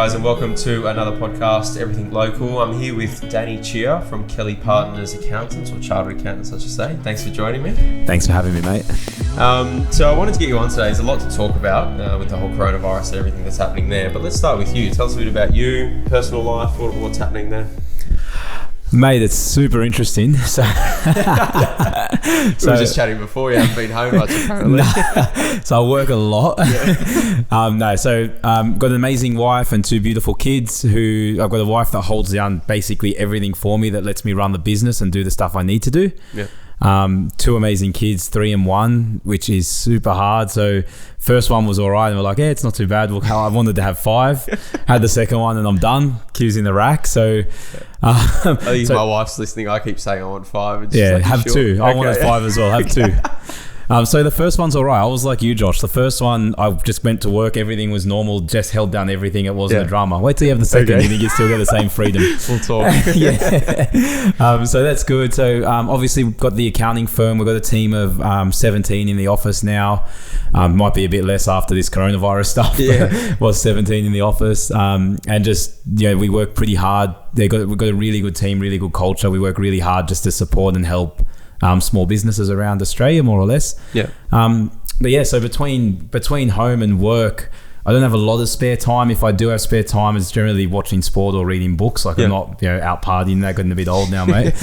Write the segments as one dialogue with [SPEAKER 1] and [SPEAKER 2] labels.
[SPEAKER 1] guys, and welcome to another podcast, Everything Local. I'm here with Danny Chia from Kelly+Partners Accountants, or Chartered Accountants, I should say. Thanks for joining me.
[SPEAKER 2] Thanks for having me, mate.
[SPEAKER 1] So I wanted to get you on today. There's a lot to talk about with the whole coronavirus and everything that's happening there. But let's start with you. Tell us a bit about you, personal life, what's happening there.
[SPEAKER 2] Mate, it's super interesting. So,
[SPEAKER 1] we were just chatting before. You haven't been home much, apparently.
[SPEAKER 2] So I work a lot. Yeah. Got an amazing wife and two beautiful kids. I've got a wife that holds down basically everything for me, that lets me run the business and do the stuff I need to do.
[SPEAKER 1] Yeah.
[SPEAKER 2] Two amazing kids, 3 and 1, which is super hard. So first one was all right, and we're like, yeah, it's not too bad. I wanted to have 5. Had the second one, and I'm done. Q's in the rack. So
[SPEAKER 1] I think my wife's listening. I keep saying I want 5. And
[SPEAKER 2] yeah,
[SPEAKER 1] like,
[SPEAKER 2] have
[SPEAKER 1] sure?
[SPEAKER 2] 2. I
[SPEAKER 1] Okay.
[SPEAKER 2] wanted 5 as well. Have 2. So the first one's all right. I was like you, Josh. The first one, I just went to work. Everything was normal. Just held down everything. It wasn't a drama. Wait till you have the second.
[SPEAKER 1] Okay.
[SPEAKER 2] You think you still get the same freedom.
[SPEAKER 1] We'll talk.
[SPEAKER 2] Yeah. So that's good. So obviously we've got the accounting firm. We've got a team of 17 in the office now. Might be a bit less after this coronavirus stuff.
[SPEAKER 1] Yeah.
[SPEAKER 2] Was 17 in the office. And just, we work pretty hard. We've got a really good team, really good culture. We work really hard just to support and help small businesses around Australia, more or less.
[SPEAKER 1] Yeah.
[SPEAKER 2] But yeah, so between home and work, I don't have a lot of spare time. If I do have spare time, it's generally watching sport or reading books. Like I'm not, out partying. That getting a bit old now, mate.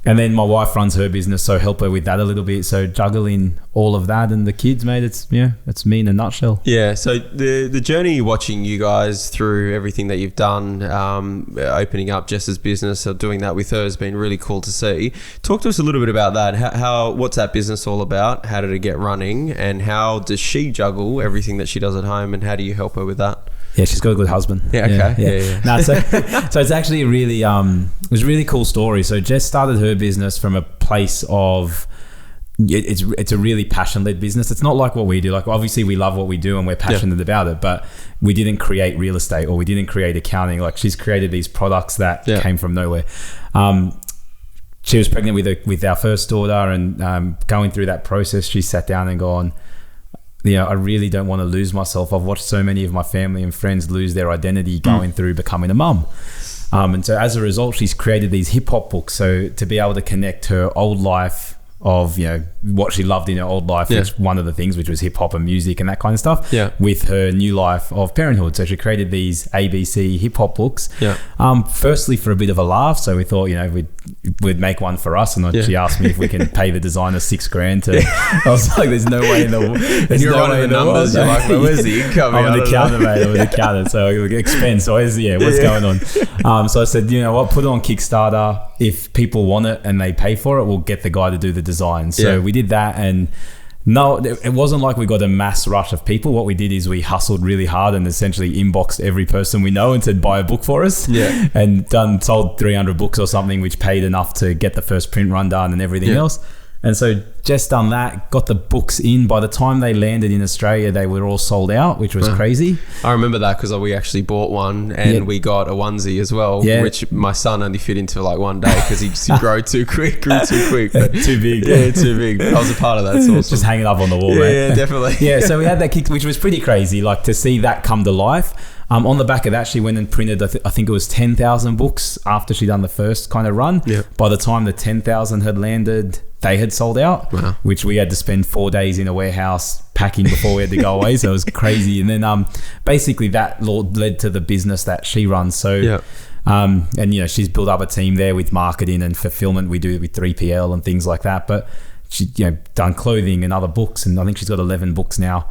[SPEAKER 2] And then my wife runs her business, so help her with that a little bit. So juggling all of that and the kids, mate, it's me in a nutshell.
[SPEAKER 1] Yeah, so the journey watching you guys through everything that you've done, opening up Jess's business or doing that with her has been really cool to see. Talk to us a little bit about that. What's that business all about? How did it get running? And how does she juggle everything that she does at home? And how do you help her with that?
[SPEAKER 2] Yeah, she's got a good husband.
[SPEAKER 1] Yeah, okay. Yeah.
[SPEAKER 2] No, so it's actually a really, it was a really cool story. So Jess started her business from a place of, it's a really passion-led business. It's not like what we do. Like obviously we love what we do and we're passionate about it, but we didn't create real estate or we didn't create accounting. Like she's created these products that came from nowhere. She was pregnant with our first daughter, and going through that process, she sat down and gone, I really don't want to lose myself. I've watched so many of my family and friends lose their identity going through becoming a mum. And so as a result, she's created these hip hop books. So to be able to connect her old life of, what she loved in her old life, which one of the things, which was hip hop and music and that kind of stuff, with her new life of parenthood. So she created these ABC hip hop books. Firstly for a bit of a laugh. So we thought, we'd make one for us, and she asked me if we can pay the designer $6,000 to. I was like, "There's no way in the world."
[SPEAKER 1] You're no running the numbers. You're like, "Where's the income?"
[SPEAKER 2] I'm an accountant, mate. I'm an accountant, so expense. So what's going on? So I said, you know what? Put it on Kickstarter. If people want it and they pay for it, we'll get the guy to do the design. So we did that, and no, it wasn't like we got a mass rush of people. What we did is we hustled really hard and essentially inboxed every person we know and said, buy a book for us. And sold 300 books or something, which paid enough to get the first print run done and everything else. And so just done that, got the books in. By the time they landed in Australia, they were all sold out, which was crazy.
[SPEAKER 1] I remember that because we actually bought one, and we got a onesie as well, which my son only fit into like one day because he grew too quick. But
[SPEAKER 2] too big.
[SPEAKER 1] Yeah, too big. I was a part of that. It's awesome.
[SPEAKER 2] Just hanging up on the wall, mate.
[SPEAKER 1] Yeah, definitely.
[SPEAKER 2] So we had that kick, which was pretty crazy, like to see that come to life. On the back of that, she went and printed, I think it was 10,000 books after she'd done the first kind of run. By the time the 10,000 had landed, they had sold out, which we had to spend 4 days in a warehouse packing before we had to go away. So it was crazy. And then basically that led to the business that she runs. So, and she's built up a team there with marketing and fulfillment. We do it with 3PL and things like that. But she, done clothing and other books, and I think she's got 11 books now.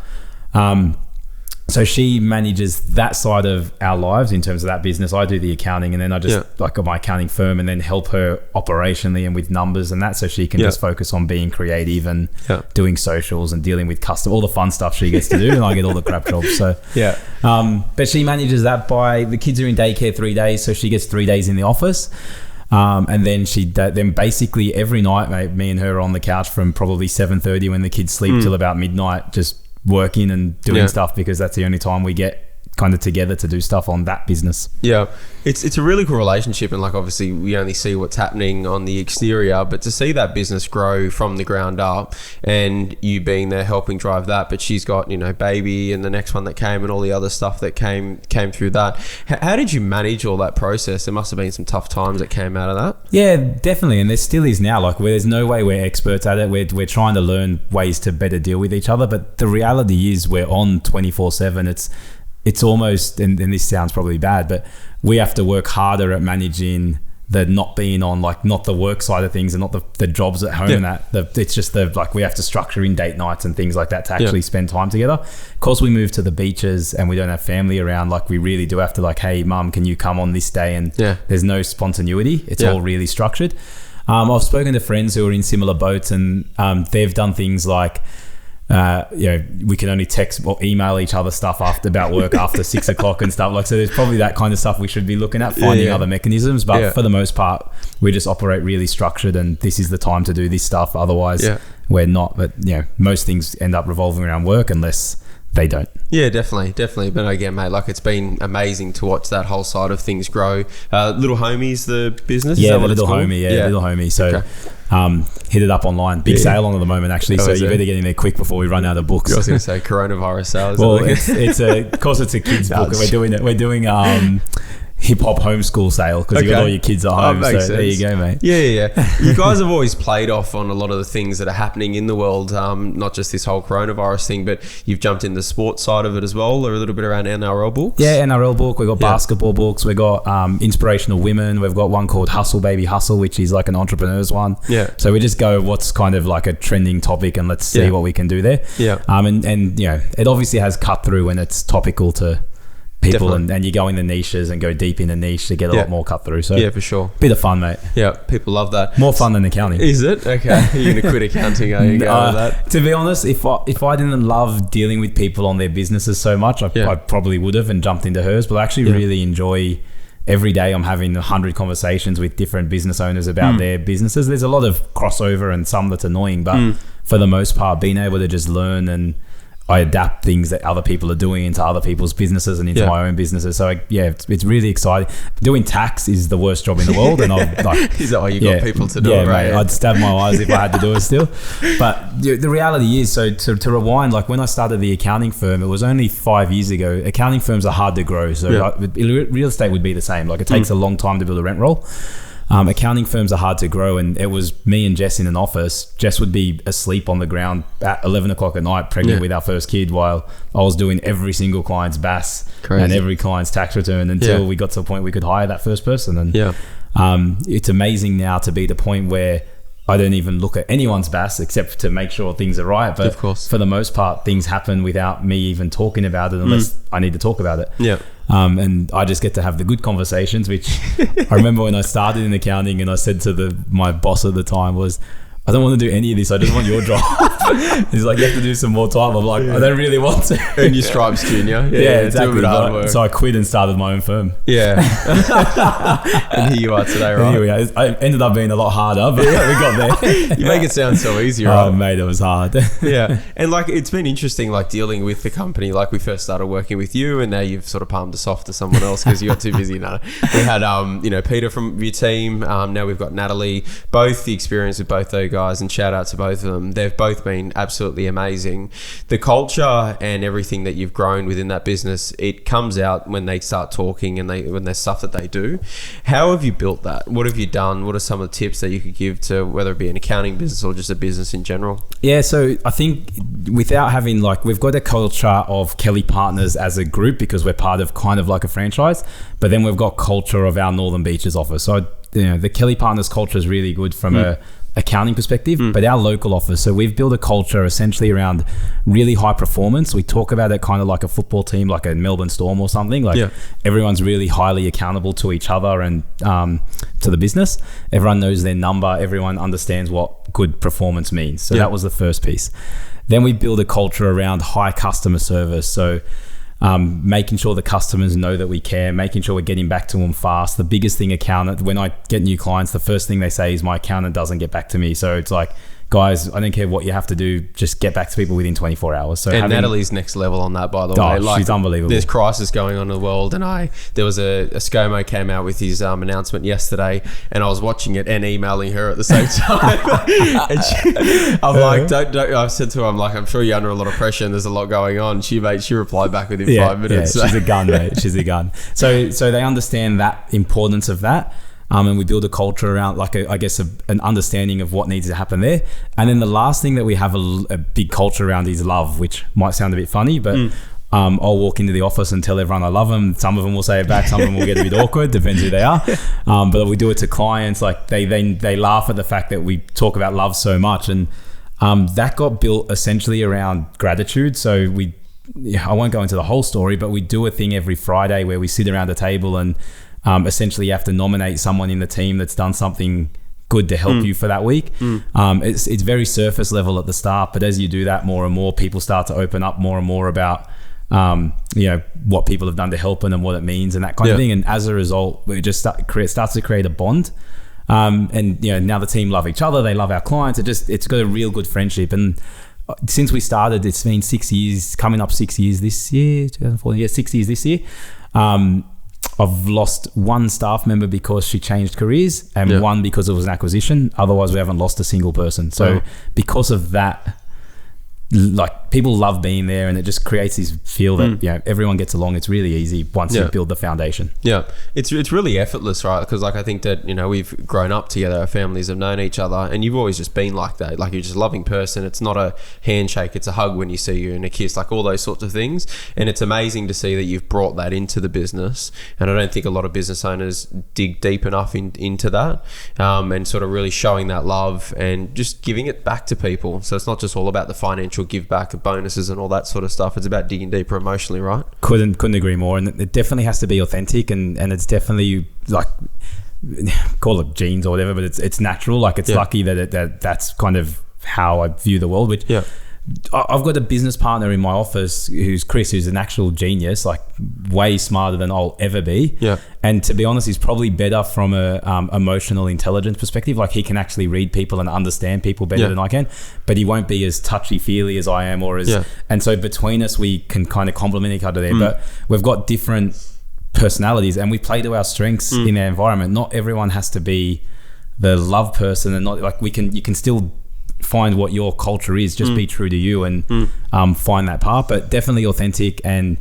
[SPEAKER 2] So she manages that side of our lives in terms of that business. I do the accounting, and then I just got my accounting firm and then help her operationally and with numbers and that, so she can just focus on being creative and doing socials and dealing with custom, all the fun stuff she gets to do, and I get all the crap jobs. So but she manages that by, the kids are in daycare 3 days, so she gets 3 days in the office. And then then basically every night, mate, me and her are on the couch from probably 7:30 when the kids sleep till about midnight, just working and doing stuff, because that's the only time we get kind of together to do stuff on that business.
[SPEAKER 1] Yeah, it's a really cool relationship, and like obviously we only see what's happening on the exterior, but to see that business grow from the ground up and you being there helping drive that, but she's got, you know, baby and the next one that came and all the other stuff that came through that. How did you manage all that process? There must have been some tough times that came out of that.
[SPEAKER 2] Yeah, definitely, and there still is now. Like, there's no way we're experts at it. We're trying to learn ways to better deal with each other, but the reality is we're on 24/7. It's almost, and this sounds probably bad, but we have to work harder at managing the not being on, like, not the work side of things and not the jobs at home. It's just like we have to structure in date nights and things like that to actually spend time together. Of course, we move to the beaches and we don't have family around. Like, we really do have to, like, hey, mum, can you come on this day? And there's no spontaneity. It's all really structured. I've spoken to friends who are in similar boats, and they've done things like, we can only text or email each other stuff about work after 6 o'clock and stuff. Like, so there's probably that kind of stuff we should be looking at, finding other mechanisms. But for the most part, we just operate really structured, and this is the time to do this stuff. Otherwise, we're not. But most things end up revolving around work unless they don't. Yeah,
[SPEAKER 1] definitely. But again, mate, like, it's been amazing to watch that whole side of things grow. Little Homie's the business?
[SPEAKER 2] Yeah, the Little Homie. Yeah, Little Homie. So hit it up online. Big sale on at the moment, actually. So you better get in there quick before we run out of books.
[SPEAKER 1] I was going to say coronavirus sales.
[SPEAKER 2] Well, of course it's a kid's book. We're doing hip hop homeschool sale because you got all your kids at home. So there you go, mate.
[SPEAKER 1] Yeah. You guys have always played off on a lot of the things that are happening in the world, not just this whole coronavirus thing, but you've jumped in the sports side of it as well, or a little bit around NRL books.
[SPEAKER 2] Yeah, NRL book. We've got basketball books. We've got inspirational women. We've got one called Hustle Baby Hustle, which is like an entrepreneur's one. Yeah. So we just go what's kind of like a trending topic and let's see what we can do there. Yeah. And it obviously has cut through when it's topical to people, and you go in the niches and go deep in the niche to get a lot more cut through. So
[SPEAKER 1] for sure.
[SPEAKER 2] Bit of fun, mate.
[SPEAKER 1] Yeah, people love that.
[SPEAKER 2] More fun than accounting.
[SPEAKER 1] Is it? Okay. You're going to quit accounting, are you? With that?
[SPEAKER 2] To be honest, if I didn't love dealing with people on their businesses so much, I probably would have and jumped into hers. But I actually really enjoy every day. I'm having 100 conversations with different business owners about their businesses. There's a lot of crossover and some that's annoying, but for the most part, being able to just learn, and I adapt things that other people are doing into other people's businesses and into my own businesses. So it's really exciting. Doing tax is the worst job in the world, and I've like,
[SPEAKER 1] is that why you got people to do it? Right?
[SPEAKER 2] Mate, I'd stab my eyes if I had to do it still. But the reality is, so to rewind, like when I started the accounting firm, it was only 5 years ago. Accounting firms are hard to grow, so real estate would be the same. Like, it takes a long time to build a rent roll. Accounting firms are hard to grow, and it was me and Jess in an office. Jess would be asleep on the ground at 11 o'clock at night, pregnant with our first kid, while I was doing every single client's BAS and every client's tax return until we got to a point we could hire that first person. And it's amazing now to be the point where I don't even look at anyone's BAS except to make sure things are right. But
[SPEAKER 1] of course,
[SPEAKER 2] for the most part, things happen without me even talking about it unless I need to talk about it.
[SPEAKER 1] Yeah.
[SPEAKER 2] And I just get to have the good conversations, which I remember when I started in accounting and I said to my boss at the time was, I don't want to do any of this. I just want your job. He's like, you have to do some more time. I'm like, I don't really want to.
[SPEAKER 1] Earn your stripes, Junior.
[SPEAKER 2] Yeah, exactly. So I quit and started my own firm.
[SPEAKER 1] Yeah. And here you are today, right?
[SPEAKER 2] And here we are. I ended up being a lot harder, but we got there.
[SPEAKER 1] You make it sound so easy, right?
[SPEAKER 2] Oh, mate, it was hard.
[SPEAKER 1] Yeah. And like, it's been interesting, like dealing with the company. Like, we first started working with you, and now you've sort of palmed us off to someone else because you got too busy. No, we had, Peter from your team. Now we've got Natalie. Both the experience with both those guys, and shout out to both of them. They've both been absolutely amazing. The culture and everything that you've grown within that business, it comes out when they start talking and when there's stuff that they do. How have you built that? What have you done? What are some of the tips that you could give to whether it be an accounting business or just a business in general? Yeah,
[SPEAKER 2] so I think without having, like, we've got a culture of Kelly+Partners as a group because we're part of kind of like a franchise, but then we've got culture of our Northern Beaches office. So the Kelly+Partners culture is really good from a accounting perspective, but our local office, so we've built a culture essentially around really high performance. We talk about it kind of like a football team, like a Melbourne Storm or something. Like, everyone's really highly accountable to each other and to the business. Everyone knows their number. Everyone understands what good performance means. So that was the first piece. Then we build a culture around high customer service. So making sure the customers know that we care, making sure we're getting back to them fast. The biggest thing when I get new clients, the first thing they say is my accountant doesn't get back to me. So it's like, guys, I don't care what you have to do, just get back to people within 24 hours. So
[SPEAKER 1] and Natalie's next level on that, by the way. Like,
[SPEAKER 2] she's unbelievable.
[SPEAKER 1] There's crisis going on in the world, and there was a ScoMo came out with his announcement yesterday, and I was watching it and emailing her at the same time. I said to her, I'm sure you're under a lot of pressure and there's a lot going on. She replied back within 5 minutes.
[SPEAKER 2] Yeah, she's a gun, mate. She's a gun. So they understand that importance of that. And we build a culture around, like, an understanding of what needs to happen there. And then the last thing that we have a big culture around is love, which might sound a bit funny, but I'll walk into the office and tell everyone I love them. Some of them will say it back. Some of them will get a bit awkward, depends who they are. But we do it to clients. Like, they laugh at the fact that we talk about love so much. And that got built essentially around gratitude. So I won't go into the whole story, but we do a thing every Friday where we sit around a table and essentially you have to nominate someone in the team that's done something good to help you for that week. It's very surface level at the start, but as you do that more and more, people start to open up more and more about what people have done to help them and what it means and that kind of thing. And as a result, it just starts to create a bond. And now the team love each other, they love our clients. It's got a real good friendship. And since we started, it's been 6 years, coming up 6 years this year, 2014. 6 years this year. I've lost one staff member because she changed careers and one because it was an acquisition. Otherwise, we haven't lost a single person. So because of that, like, people love being there, and it just creates this feel that everyone gets along. It's really easy once you build the foundation. Yeah,
[SPEAKER 1] it's really effortless, right? Because, like, I think that we've grown up together, our families have known each other, and you've always just been like that. Like, you're just a loving person. It's not a handshake, it's a hug when you see you, and a kiss, like all those sorts of things. And it's amazing to see that you've brought that into the business. And I don't think a lot of business owners dig deep enough into that, and sort of really showing that love and just giving it back to people. So it's not just all about the financial give back of bonuses and all that sort of stuff. It's about digging deeper emotionally, right?
[SPEAKER 2] Couldn't agree more. And it definitely has to be authentic, and it's definitely, like, call it genes or whatever, but it's natural. Like, it's lucky that that's kind of how I view the world. Which I've got a business partner in my office who's Chris, who's an actual genius, like way smarter than I'll ever be. And to be honest, he's probably better from a emotional intelligence perspective. Like, he can actually read people and understand people better than I can, but he won't be as touchy-feely as I am, or as and so between us we can kind of complement each other there. But we've got different personalities and we play to our strengths in our environment. Not everyone has to be the love person, and not like you can still find what your culture is, just be true to you and find that part, but definitely authentic. And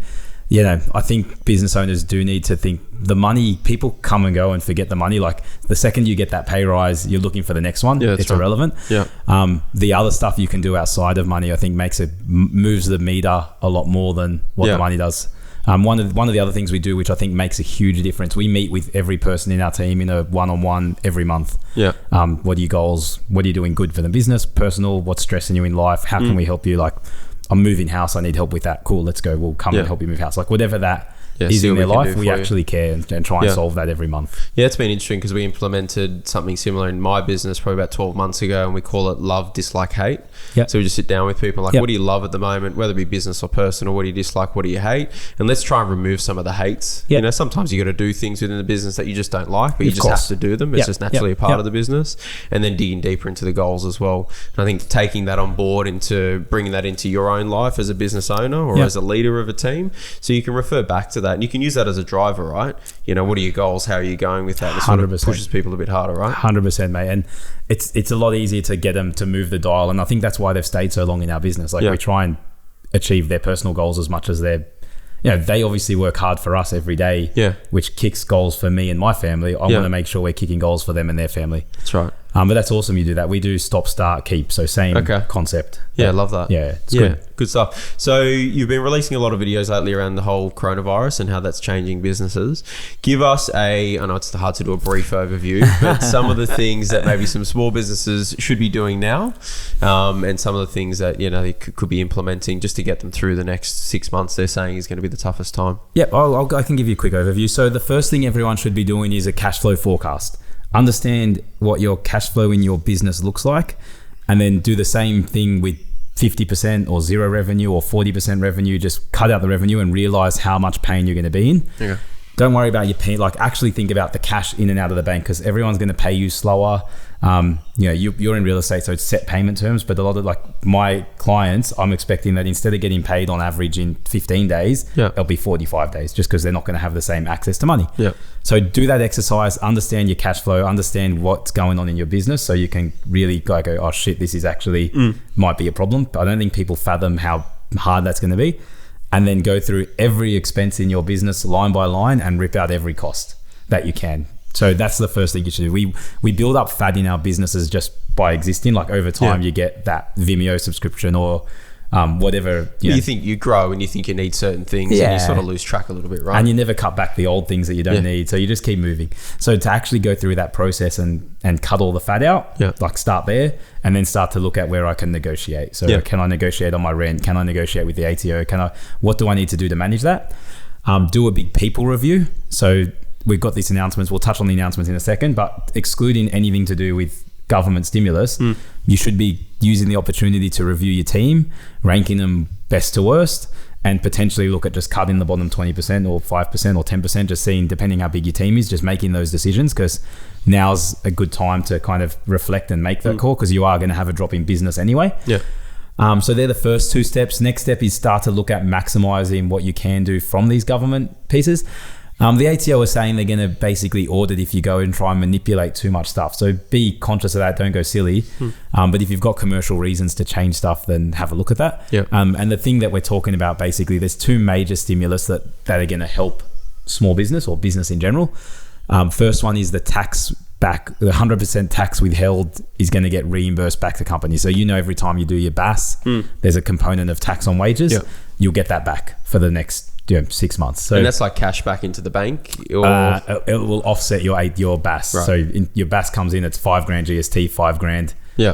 [SPEAKER 2] I think business owners do need to think the money, people come and go and forget the money. Like, the second you get that pay rise, you're looking for the next one. It's irrelevant. The other stuff you can do outside of money, I think, moves the meter a lot more than what the money does. One of the other things we do, which I think makes a huge difference, we meet with every person in our team in a one-on-one every month. What are your goals? What are you doing good for the business? Personal? What's stressing you in life? How can we help you? Like, I'm moving house, I need help with that. Cool, let's go. We'll come and help you move house. Like, whatever that is in their life, we actually care and try and solve that every month.
[SPEAKER 1] It's been interesting because we implemented something similar in my business probably about 12 months ago, and we call it love, dislike, hate. So we just sit down with people like, what do you love at the moment, whether it be business or personal? What do you dislike? What do you hate? And let's try and remove some of the hates. Sometimes you got to do things within the business that you just don't like, but you just have to do them. It's just naturally a part of the business. And then digging deeper into the goals as well. And I think taking that on board into bringing that into your own life as a business owner or as a leader of a team, so you can refer back to that and you can use that as a driver, right? What are your goals? How are you going with that? It sort of pushes people a bit harder, right?
[SPEAKER 2] 100%, mate. And it's a lot easier to get them to move the dial, and I think that's why they've stayed so long in our business. Like, we try and achieve their personal goals as much as they obviously work hard for us every day, which kicks goals for me and my family. I want to make sure we're kicking goals for them and their family.
[SPEAKER 1] That's right.
[SPEAKER 2] But that's awesome you do that. We do stop, start, keep. So same concept.
[SPEAKER 1] I love that.
[SPEAKER 2] It's good.
[SPEAKER 1] Good stuff. So you've been releasing a lot of videos lately around the whole coronavirus and how that's changing businesses. Give us I know it's hard to do a brief overview, but some of the things that maybe some small businesses should be doing now, and some of the things that they could be implementing just to get them through the next 6 months they're saying is going to be the toughest time.
[SPEAKER 2] I can give you a quick overview. So the first thing everyone should be doing is a cash flow forecast. Understand what your cash flow in your business looks like, and then do the same thing with 50% or zero revenue or 40% revenue. Just cut out the revenue and realize how much pain you're going to be in. don't worry about your pay. Like actually think about the cash in and out of the bank, because everyone's going to pay you slower. You're in real estate, so it's set payment terms, but a lot of like my clients, I'm expecting that instead of getting paid on average in 15 days, it'll be 45 days, just because they're not going to have the same access to money. So do that exercise, understand your cash flow, understand what's going on in your business, so you can really go, oh shit, this is actually might be a problem. But I don't think people fathom how hard that's going to be. And then go through every expense in your business line by line and rip out every cost that you can. So that's the first thing you should do. We build up fat in our businesses just by existing. Like over time, you get that Vimeo subscription or whatever.
[SPEAKER 1] You think you grow and you think you need certain things, and you sort of lose track a little bit, right?
[SPEAKER 2] And you never cut back the old things that you don't need. So you just keep moving. So to actually go through that process and cut all the fat out, like start there and then start to look at where I can negotiate. So can I negotiate on my rent? Can I negotiate with the ATO? What do I need to do to manage that? Do a big people review. So we've got these announcements. We'll touch on the announcements in a second, but excluding anything to do with government stimulus, you should be using the opportunity to review your team, ranking them best to worst, and potentially look at just cutting the bottom 20% or 5% or 10%, just seeing, depending how big your team is, just making those decisions, because now's a good time to kind of reflect and make that call, because you are going to have a drop in business anyway. So they're the first two steps. Next step is start to look at maximizing what you can do from these government pieces. The ATO is saying they're going to basically audit if you go and try and manipulate too much stuff. So be conscious of that. Don't go silly. But if you've got commercial reasons to change stuff, then have a look at that. And the thing that we're talking about, basically, there's two major stimulus that are going to help small business or business in general. First one is the tax back. The 100% tax withheld is going to get reimbursed back to companies. So every time you do your BAS, there's a component of tax on wages. You'll get that back for the next 6 months. So,
[SPEAKER 1] and that's like cash back into the bank, or
[SPEAKER 2] it will offset your BAS. Right. So your BAS comes in, it's $5,000 GST, $5,000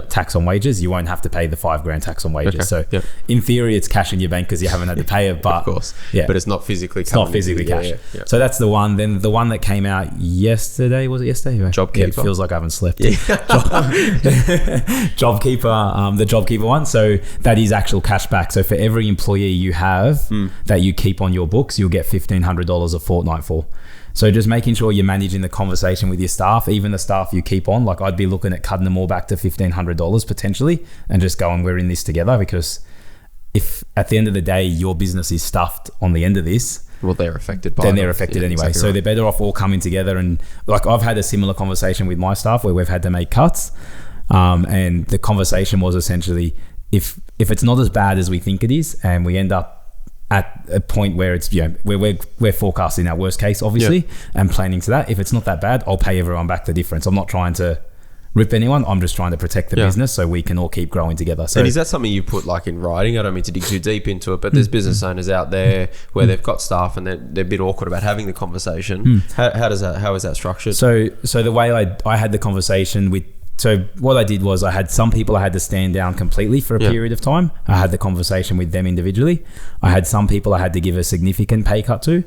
[SPEAKER 2] tax on wages. You won't have to pay the $5,000 tax on wages. So in theory, it's cash in your bank because you haven't had to pay it. But
[SPEAKER 1] of course, but it's not physically.
[SPEAKER 2] It's not physically cash. So that's the one. Then the one that came out yesterday, was it yesterday?
[SPEAKER 1] JobKeeper.
[SPEAKER 2] It feels like I haven't slept. JobKeeper, the JobKeeper one. So that is actual cash back. So for every employee you have that you keep on your books, you'll get $1,500 a fortnight for. So just making sure you're managing the conversation with your staff, even the staff you keep on. Like I'd be looking at cutting them all back to $1,500 potentially, and just going, we're in this together. Because if at the end of the day your business is stuffed on the end of this,
[SPEAKER 1] well, they're affected by
[SPEAKER 2] then they're affected anyway. Exactly. So they're better off all coming together. And like I've had a similar conversation with my staff where we've had to make cuts, and the conversation was essentially, if it's not as bad as we think it is, and we end up at a point where it's where we're forecasting our worst case, obviously, and planning to that. If it's not that bad, I'll pay everyone back the difference. I'm not trying to rip anyone. I'm just trying to protect the business so we can all keep growing together. So,
[SPEAKER 1] and is that something you put like in writing? I don't mean to dig too deep into it, but there's business owners out there where they've got staff and they're a bit awkward about having the conversation. How is that structured?
[SPEAKER 2] So the way I had the conversation with. So what I did was I had some people I had to stand down completely for a period of time. I had the conversation with them individually. I had some people I had to give a significant pay cut to,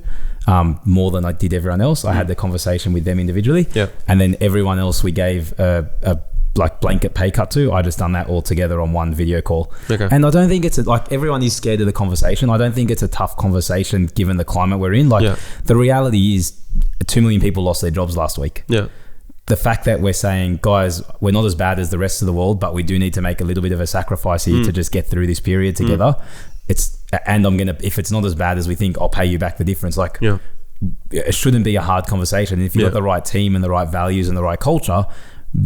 [SPEAKER 2] more than I did everyone else. I had the conversation with them individually. And then everyone else we gave a like blanket pay cut to. I just done that all together on one video call. And I don't think it's like everyone is scared of the conversation. I don't think it's a tough conversation given the climate we're in. Like the reality is 2 million people lost their jobs last week. The fact that we're saying, guys, we're not as bad as the rest of the world, but we do need to make a little bit of a sacrifice here to just get through this period together. And I'm gonna, if it's not as bad as we think, I'll pay you back the difference. Like, it shouldn't be a hard conversation. If you've got the right team and the right values and the right culture,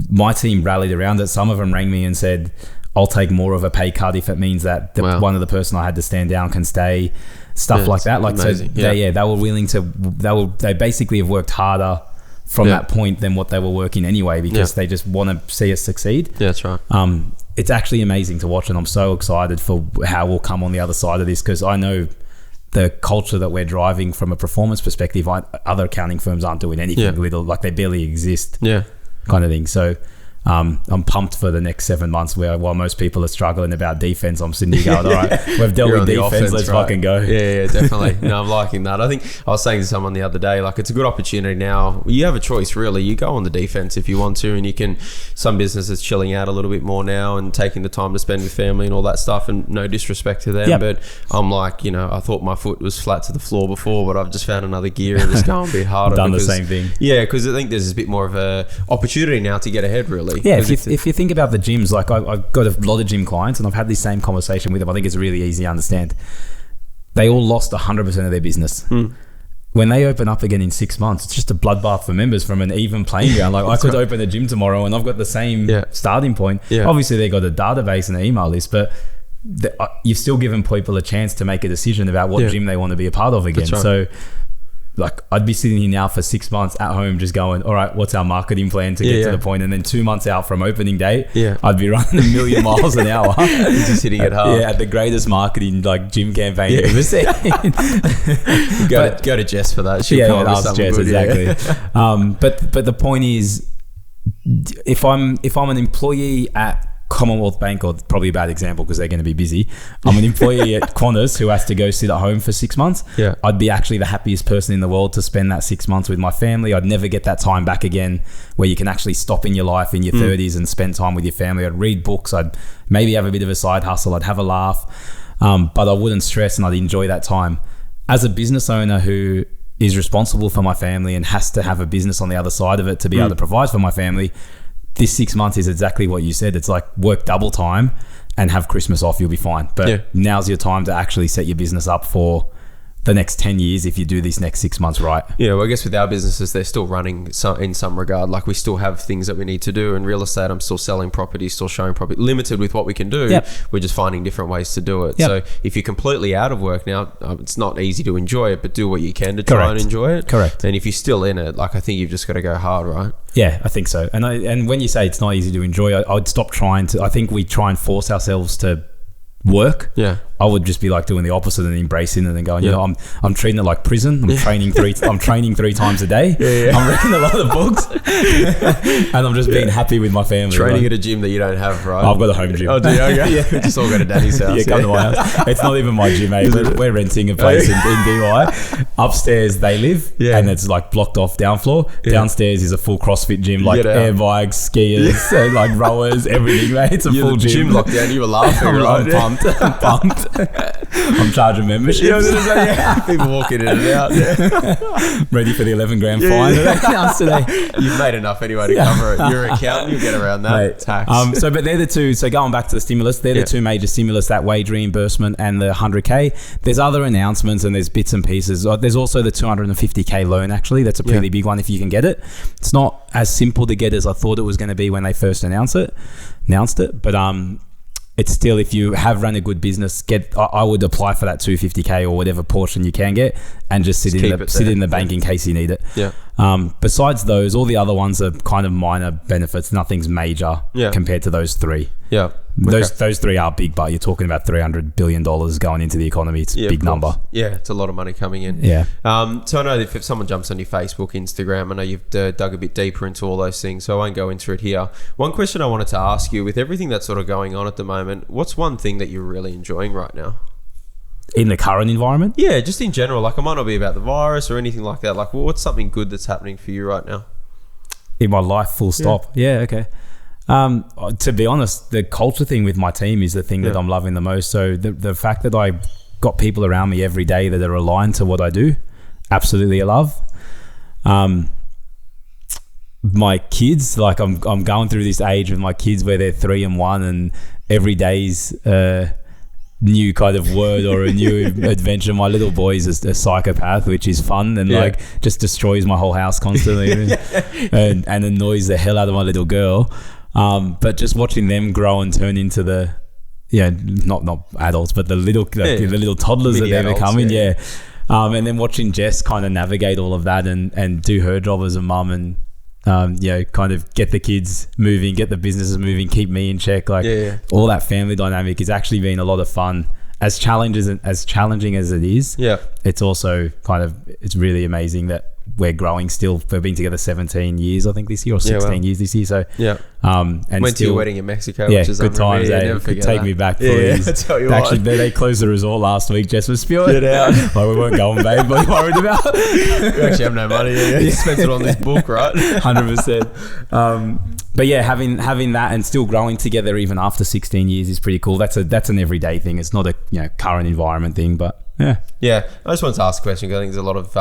[SPEAKER 2] my team rallied around it. Some of them rang me and said, I'll take more of a pay cut if it means that one of the person I had to stand down can stay. Stuff like that. Like, amazing. So they were willing to. They basically have worked harder from that point than what they were working anyway, because they just want to see us succeed.
[SPEAKER 1] That's right.
[SPEAKER 2] It's actually amazing to watch, and I'm so excited for how we'll come on the other side of this, because I know the culture that we're driving from a performance perspective, other accounting firms aren't doing anything little, like they barely exist kind of thing. So I'm pumped for the next 7 months while most people are struggling about defense, I'm sitting here going, all right, we've dealt with defense, offense, let's fucking go.
[SPEAKER 1] Yeah, definitely. No, I'm liking that. I think I was saying to someone the other day, like, it's a good opportunity now. You have a choice, really. You go on the defense if you want to, and you can, some businesses chilling out a little bit more now and taking the time to spend with family and all that stuff, and no disrespect to them, but I'm like, I thought my foot was flat to the floor before, but I've just found another gear and it's going a bit harder.
[SPEAKER 2] Done the same thing.
[SPEAKER 1] Yeah, because I think there's a bit more of a opportunity now to get ahead, really.
[SPEAKER 2] Yeah, if you think about the gyms, like I've got a lot of gym clients and I've had this same conversation with them. I think it's really easy to understand. They all lost 100% of their business. When they open up again in 6 months, it's just a bloodbath for members from an even playing ground. Like I could open a gym tomorrow and I've got the same starting point. Yeah. Obviously, they've got a database and an email list, but you've still given people a chance to make a decision about what gym they want to be a part of again. Right. So like I'd be sitting here now for 6 months at home just going, all right, what's our marketing plan to get to the point? And then 2 months out from opening day, I'd be running 1 million miles an hour.
[SPEAKER 1] Just hitting it hard.
[SPEAKER 2] Yeah, at the greatest marketing like gym campaign you've ever seen.
[SPEAKER 1] Go to Jess for that. She'll come up with something
[SPEAKER 2] Jess,
[SPEAKER 1] good.
[SPEAKER 2] Exactly. But the point is, if I'm an employee at Commonwealth Bank, or probably a bad example because they're going to be busy, I'm an employee at Qantas who has to go sit at home for 6 months. I'd be actually the happiest person in the world to spend that 6 months with my family. I'd never get that time back again where you can actually stop in your life in your 30s and spend time with your family. I'd read books, I'd maybe have a bit of a side hustle, I'd have a laugh, but I wouldn't stress and I'd enjoy that time. As a business owner who is responsible for my family and has to have a business on the other side of it to be able to provide for my family, this 6 months is exactly what you said. It's like work double time and have Christmas off, you'll be fine. But now's your time to actually set your business up for the next 10 years if you do these next 6 months right.
[SPEAKER 1] Yeah, well, I guess with our businesses, they're still running in some regard. Like we still have things that we need to do. In real estate, I'm still selling property, still showing property, limited with what we can do. We're just finding different ways to do it. So if you're completely out of work now, it's not easy to enjoy it, but do what you can to try and enjoy it.
[SPEAKER 2] Correct.
[SPEAKER 1] And if you're still in it, like I think you've just got to go hard, right?
[SPEAKER 2] Yeah, I think so. And when you say it's not easy to enjoy, I would stop trying to. I think we try and force ourselves to work. I would just be like doing the opposite and embracing it and going, I'm treating it like prison. I'm training three times a day. I'm reading a lot of books and I'm just being happy with my family.
[SPEAKER 1] Training at a gym that you don't have, right?
[SPEAKER 2] I've got a home gym.
[SPEAKER 1] Oh, do you? Okay. Just all go to Danny's house.
[SPEAKER 2] Come to my house. It's not even my gym, mate. We're renting a place in DY. Upstairs they live and it's like blocked off down floor. Downstairs is a full CrossFit gym, like air bikes, skiers, like rowers, everything, mate. It's a full gym.
[SPEAKER 1] Gym lockdown, you were laughing.
[SPEAKER 2] I'm pumped. I'm pumped. I'm charging membership.
[SPEAKER 1] People walking in and out.
[SPEAKER 2] Ready for the 11 grand fine today.
[SPEAKER 1] You've made enough anyway to cover it. You're an accountant, you'll get around that. Mate, tax.
[SPEAKER 2] But they're the two. So going back to the stimulus, they're the two major stimulus, that wage reimbursement and the 100K. There's other announcements and there's bits and pieces. There's also the 250K loan, actually. That's a pretty big one if you can get it. It's not as simple to get as I thought it was going to be when they first announced it. But it's still, if you have run a good business, I would apply for that 250K or whatever portion you can get and just sit in the bank in case you need it. Besides those, all the other ones are kind of minor benefits. Nothing's major compared to those three. Those three are big, but you're talking about $300 billion going into the economy. It's a big number.
[SPEAKER 1] Yeah, it's a lot of money coming in. So I know if someone jumps on your Facebook, Instagram, I know you've dug a bit deeper into all those things, so I won't go into it here. One question I wanted to ask you, with everything that's sort of going on at the moment, what's one thing that you're really enjoying right now?
[SPEAKER 2] In the current environment?
[SPEAKER 1] Yeah, just in general. Like, it might not be about the virus or anything like that. Like, what's something good that's happening for you right now?
[SPEAKER 2] In my life, full stop. Okay. To be honest, the culture thing with my team is the thing that I'm loving the most. So the fact that I got people around me every day that are aligned to what I do, absolutely I love. My kids, like I'm going through this age with my kids where they're 3 and 1 and every day's new kind of word or a new adventure. My little boy is a psychopath, which is fun and like just destroys my whole house constantly and annoys the hell out of my little girl. But just watching them grow and turn into the not adults, but the little toddlers that they're becoming. And then watching Jess kind of navigate all of that and do her job as a mum and kind of get the kids moving, get the businesses moving, keep me in check. All that family dynamic has actually been a lot of fun. As challenging as it is, it's also it's really amazing that we're growing still. We've been together 17 years, I think, this year, or 16 years this year. So
[SPEAKER 1] yeah.
[SPEAKER 2] And
[SPEAKER 1] went to your wedding in Mexico, which is
[SPEAKER 2] good times. Could take me back, please.
[SPEAKER 1] Yeah, I tell you
[SPEAKER 2] Actually,
[SPEAKER 1] what.
[SPEAKER 2] they closed the resort last week. Jess was spewing.
[SPEAKER 1] Get out.
[SPEAKER 2] Like, we weren't going, babe. What are you worried about?
[SPEAKER 1] We actually have no money. You spent it on this book, right?
[SPEAKER 2] 100%. But yeah, having that and still growing together even after 16 years is pretty cool. That's an everyday thing. It's not a current environment thing, but yeah.
[SPEAKER 1] Yeah, I just wanted to ask a question because I think there's a lot of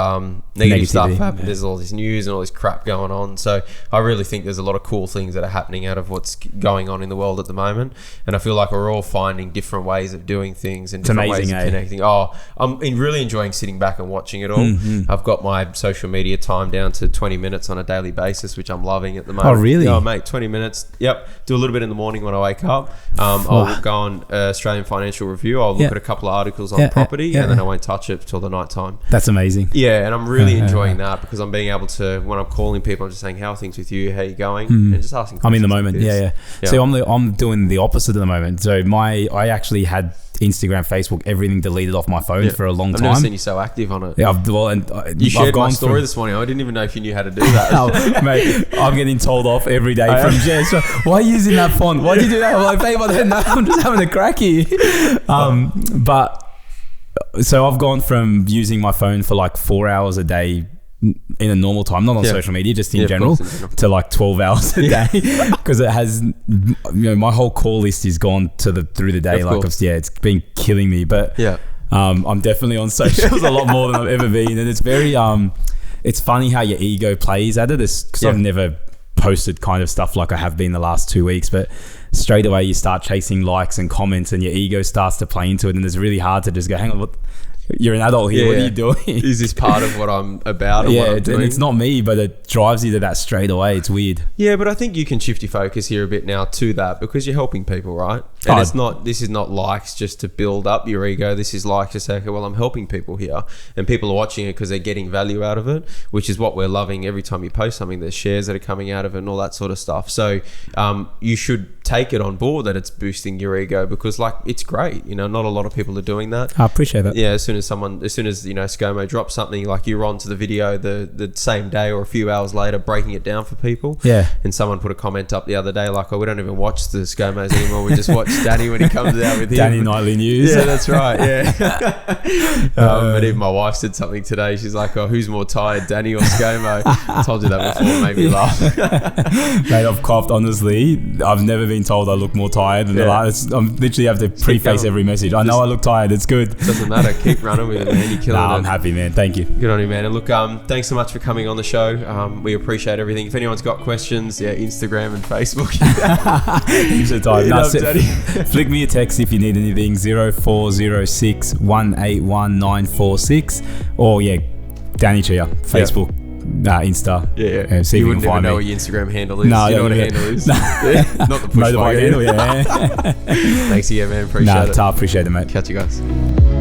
[SPEAKER 1] negative stuff happening.
[SPEAKER 2] Yeah.
[SPEAKER 1] There's all this news and all this crap going on. So I really think there's a lot of cool things that are happening out of what's going on in the world at the moment. And I feel like we're all finding different ways of doing things and different ways of connecting. Oh, I'm really enjoying sitting back and watching it all. Mm-hmm. I've got my social media time down to 20 minutes on a daily basis, which I'm loving at the moment.
[SPEAKER 2] Oh, really?
[SPEAKER 1] Oh, mate, 20 minutes. Yep. Do a little bit in the morning when I wake up. I'll go on Australian Financial Review. I'll look at a couple of articles on property and then I won't touch it till the night time.
[SPEAKER 2] That's amazing.
[SPEAKER 1] Yeah, and I'm really enjoying that because I'm being able to, when I'm calling people, I'm just saying, how are things with you? How are you going? And just asking questions.
[SPEAKER 2] I'm in the moment. Yeah. So I'm doing the opposite at the moment. So I actually had Instagram, Facebook, everything deleted off my phone for a long time.
[SPEAKER 1] I've never seen you so active on it.
[SPEAKER 2] Yeah,
[SPEAKER 1] you shared my story this morning. I didn't even know if you knew how to do that.
[SPEAKER 2] Mate, I'm getting told off every day from Jess. Why are you using that font? Why do you do that? I'm like, babe, I don't know. I'm just having a crack here. But so I've gone from using my phone for like 4 hours a day in a normal time, not on social media, just in general, to like 12 hours a day because it has, my whole call list is gone through the day. It's been killing me. But I'm definitely on socials a lot more than I've ever been, and it's very it's funny how your ego plays at it. Because I've never posted kind of stuff like I have been the last 2 weeks, but straight away you start chasing likes and comments and your ego starts to play into it, and it's really hard to just go, hang on, you're an adult here. What are you doing?
[SPEAKER 1] Is this part of what I'm about? Or what I'm doing?
[SPEAKER 2] And it's not me, but it drives you to that straight away. It's weird.
[SPEAKER 1] Yeah, but I think you can shift your focus here a bit now to that because you're helping people, right? And this is not likes just to build up your ego. This is likes to say, okay, well, I'm helping people here, and people are watching it because they're getting value out of it, which is what we're loving. Every time you post something, there's shares that are coming out of it and all that sort of stuff. So you should take it on board that it's boosting your ego because it's great. Not a lot of people are doing that.
[SPEAKER 2] I appreciate that.
[SPEAKER 1] Yeah, as soon as ScoMo drops something, like you're onto the video the same day or a few hours later, breaking it down for people.
[SPEAKER 2] Yeah.
[SPEAKER 1] And someone put a comment up the other day like, oh, we don't even watch the ScoMos anymore. We just watch Danny when he comes out with him.
[SPEAKER 2] Danny Nightly News.
[SPEAKER 1] Yeah, that's right. Yeah. But even my wife said something today. She's like, oh, who's more tired, Danny or ScoMo? I told you that before. It made me laugh.
[SPEAKER 2] Mate, I've coughed, honestly. I've never been told I look more tired than the last. I literally have to preface every message. I know I look tired. It's good.
[SPEAKER 1] Doesn't matter. Keep running with it, man. You're killing it.
[SPEAKER 2] I'm happy, man. Thank you.
[SPEAKER 1] Good on you, man. And look, thanks so much for coming on the show. We appreciate everything. If anyone's got questions, Instagram and Facebook.
[SPEAKER 2] Heaps of time. Flick me a text if you need anything. 0406 181 946 or Danny Chia, Facebook. Insta. See
[SPEAKER 1] you
[SPEAKER 2] if
[SPEAKER 1] wouldn't
[SPEAKER 2] you can
[SPEAKER 1] even
[SPEAKER 2] find
[SPEAKER 1] know
[SPEAKER 2] me.
[SPEAKER 1] what your Instagram handle is.
[SPEAKER 2] No,
[SPEAKER 1] you know what a handle is? Not the push bike handle.
[SPEAKER 2] Thanks
[SPEAKER 1] again, man. Appreciate it.
[SPEAKER 2] Appreciate it, mate.
[SPEAKER 1] Catch you guys.